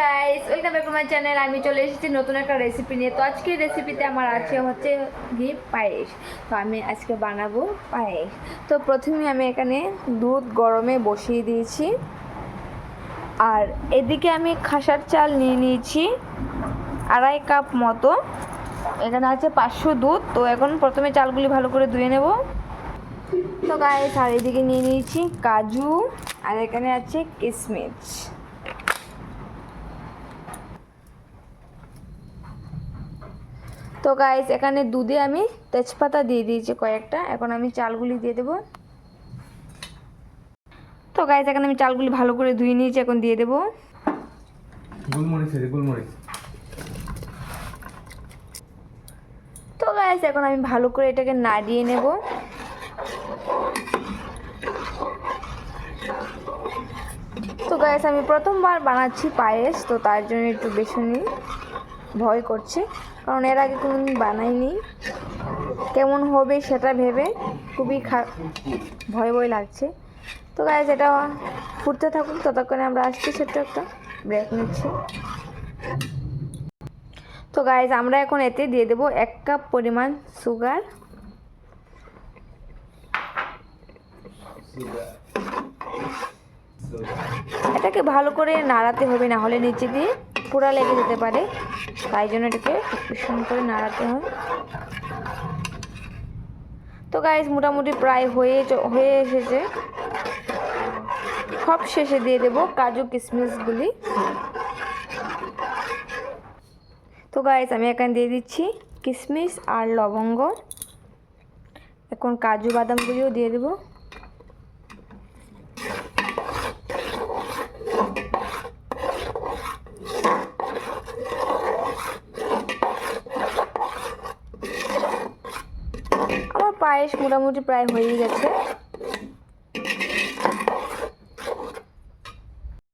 Guys, welcome back to my channel. আমি চলে এসেছি নতুন একটা রেসিপি নিয়ে। তো আজকের রেসিপিতে আমার আছে হচ্ছে ঘি পায়েস। তো আমি আজকে বানাবো পায়েস। তো প্রথমে আমি এখানে দুধ গরমে বসিয়ে দিয়েছি, আর এদিকে আমি খাসার চাল নিয়ে নিয়েছি 2.5 কাপ মতো। এখানে আছে 500 দুধ। তো এখন প্রথমে চালগুলি ভালো করে ধুয়ে নেব। তো গাইস, আর এদিকে নিয়ে নিয়েছি কাজু, আর এখানে আছে কিশমিশ। তো গাইস, এখানে দুধে আমি তেজপাতা দিয়ে দিয়েছি কয়েকটা। এখন আমি চালগুলি দিয়ে দেব। তো গাইস, এখানে আমি চালগুলি ভালো করে ধুয়ে নিয়েছি, এখন দিয়ে দেব গোলমরিচ। তো গাইস, এখন আমি ভালো করে এটাকে নাড়িয়ে নেব। তো গাইস, আমি প্রথমবার বানাচ্ছি পায়েস, তো তার জন্য একটু বেশি ভয় করছে, কারণ এর আগে কোনোদিন বানাইনি। কেমন হবে সেটা ভেবে খুবই ভয় ভয় লাগছে। তো গাইস, এটা ফুটতে থাকুক, ততক্ষণে আমরা আসছি ছোট্ট একটা ব্রেক নিচ্ছি। তো গাইস, আমরা এখন এতে দিয়ে দেব 1 কাপ পরিমাণ সুগার। এটাকে ভালো করে নাড়াতে হবে, না হলে নিচে দিয়ে পুরা লেগে যেতে পারে। তাই জন্য এটাকে ভীষণ করে নাড়াতে হয়। তো গাইস, মোটামুটি প্রায় হয়ে এসেছে। সব শেষে দিয়ে দেব কাজু কিশমিশগুলি। তো গাইস, আমি এখানে দিয়ে দিচ্ছি কিশমিশ আর লবঙ্গ। এখন কাজু বাদামগুলিও দিয়ে দেব। আমার পায়েস মোটামুটি প্রায় হয়ে গেছে।